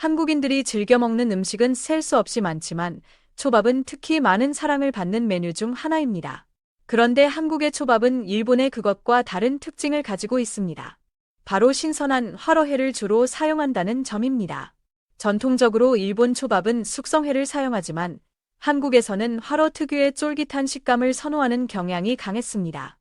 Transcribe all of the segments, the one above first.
한국인들이 즐겨 먹는 음식은 셀 수 없이 많지만 초밥은 특히 많은 사랑을 받는 메뉴 중 하나입니다. 그런데 한국의 초밥은 일본의 그것과 다른 특징을 가지고 있습니다. 바로 신선한 화로회를 주로 사용한다는 점입니다. 전통적으로 일본 초밥은 숙성회를 사용하지만 한국에서는 화로 특유의 쫄깃한 식감을 선호하는 경향이 강했습니다.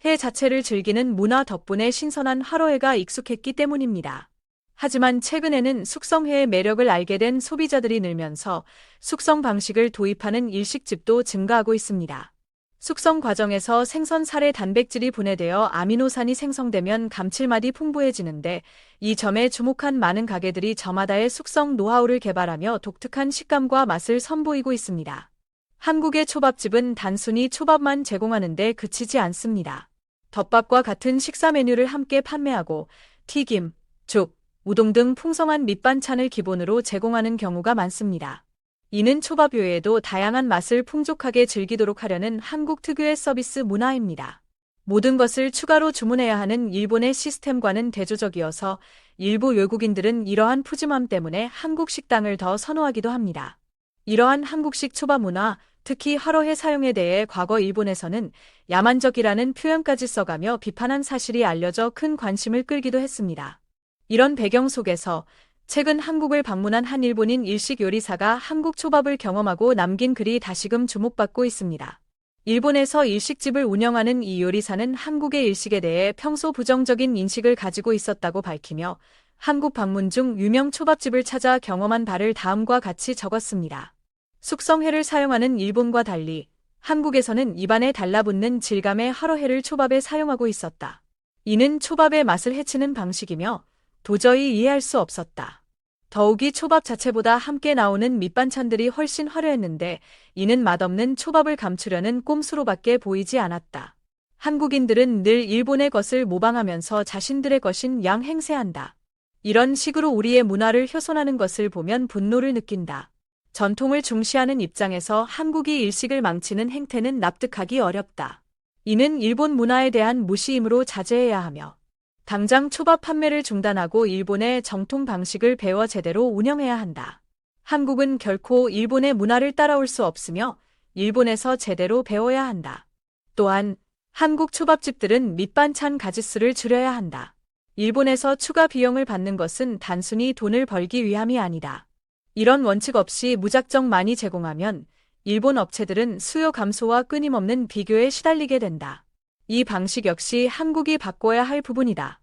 회 자체를 즐기는 문화 덕분에 신선한 화로회가 익숙했기 때문입니다. 하지만 최근에는 숙성회의 매력을 알게 된 소비자들이 늘면서 숙성 방식을 도입하는 일식집도 증가하고 있습니다. 숙성 과정에서 생선 살의 단백질이 분해되어 아미노산이 생성되면 감칠맛이 풍부해지는데 이 점에 주목한 많은 가게들이 저마다의 숙성 노하우를 개발하며 독특한 식감과 맛을 선보이고 있습니다. 한국의 초밥집은 단순히 초밥만 제공하는 데 그치지 않습니다. 덮밥과 같은 식사 메뉴를 함께 판매하고 튀김, 죽, 우동 등 풍성한 밑반찬을 기본으로 제공하는 경우가 많습니다. 이는 초밥 외에도 다양한 맛을 풍족하게 즐기도록 하려는 한국 특유의 서비스 문화입니다. 모든 것을 추가로 주문해야 하는 일본의 시스템과는 대조적이어서 일부 외국인들은 이러한 푸짐함 때문에 한국 식당을 더 선호하기도 합니다. 이러한 한국식 초밥 문화, 특히 화로회 사용에 대해 과거 일본에서는 야만적이라는 표현까지 써가며 비판한 사실이 알려져 큰 관심을 끌기도 했습니다. 이런 배경 속에서 최근 한국을 방문한 한 일본인 일식 요리사가 한국 초밥을 경험하고 남긴 글이 다시금 주목받고 있습니다. 일본에서 일식집을 운영하는 이 요리사는 한국의 일식에 대해 평소 부정적인 인식을 가지고 있었다고 밝히며 한국 방문 중 유명 초밥집을 찾아 경험한 바를 다음과 같이 적었습니다. 숙성회를 사용하는 일본과 달리 한국에서는 입안에 달라붙는 질감의 화로회를 초밥에 사용하고 있었다. 이는 초밥의 맛을 해치는 방식이며 도저히 이해할 수 없었다. 더욱이 초밥 자체보다 함께 나오는 밑반찬들이 훨씬 화려했는데 이는 맛없는 초밥을 감추려는 꼼수로밖에 보이지 않았다. 한국인들은 늘 일본의 것을 모방하면서 자신들의 것인 양 행세한다. 이런 식으로 우리의 문화를 훼손하는 것을 보면 분노를 느낀다. 전통을 중시하는 입장에서 한국이 일식을 망치는 행태는 납득하기 어렵다. 이는 일본 문화에 대한 무시이므로 자제해야 하며 당장 초밥 판매를 중단하고 일본의 정통 방식을 배워 제대로 운영해야 한다. 한국은 결코 일본의 문화를 따라올 수 없으며 일본에서 제대로 배워야 한다. 또한 한국 초밥집들은 밑반찬 가짓수를 줄여야 한다. 일본에서 추가 비용을 받는 것은 단순히 돈을 벌기 위함이 아니다. 이런 원칙 없이 무작정 많이 제공하면 일본 업체들은 수요 감소와 끊임없는 비교에 시달리게 된다. 이 방식 역시 한국이 바꿔야 할 부분이다.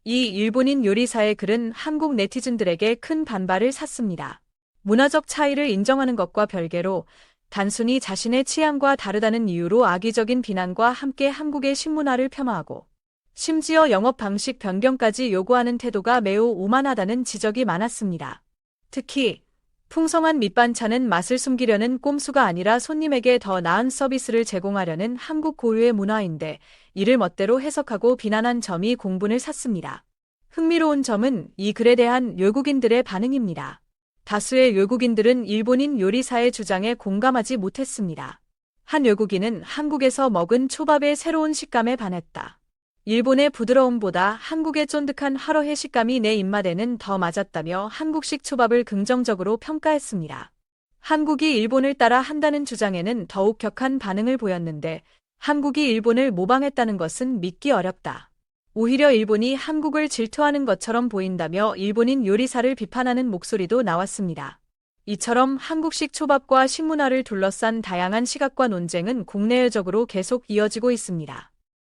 이 일본인 요리사의 글은 한국 네티즌들에게 큰 반발을 샀습니다. 문화적 차이를 인정하는 것과 별개로 단순히 자신의 취향과 다르다는 이유로 악의적인 비난과 함께 한국의 식문화를 폄하하고 심지어 영업 방식 변경까지 요구하는 태도가 매우 오만하다는 지적이 많았습니다. 특히 풍성한 밑반찬은 맛을 숨기려는 꼼수가 아니라 손님에게 더 나은 서비스를 제공하려는 한국 고유의 문화인데 이를 멋대로 해석하고 비난한 점이 공분을 샀습니다. 흥미로운 점은 이 글에 대한 외국인들의 반응입니다. 다수의 외국인들은 일본인 요리사의 주장에 공감하지 못했습니다. 한 외국인은 한국에서 먹은 초밥의 새로운 식감에 반했다. 일본의 부드러움보다 한국의 쫀득한 화로회 식감이 내 입맛에는 더 맞았다며 한국식 초밥을 긍정적으로 평가했습니다. 한국이 일본을 따라 한다는 주장에는 더욱 격한 반응을 보였는데 한국이 일본을 모방했다는 것은 믿기 어렵다. 오히려 일본이 한국을 질투하는 것처럼 보인다며 일본인 요리사를 비판하는 목소리도 나왔습니다. 이처럼 한국식 초밥과 식문화를 둘러싼 다양한 시각과 논쟁은 국내외적으로 계속 이어지고 있습니다.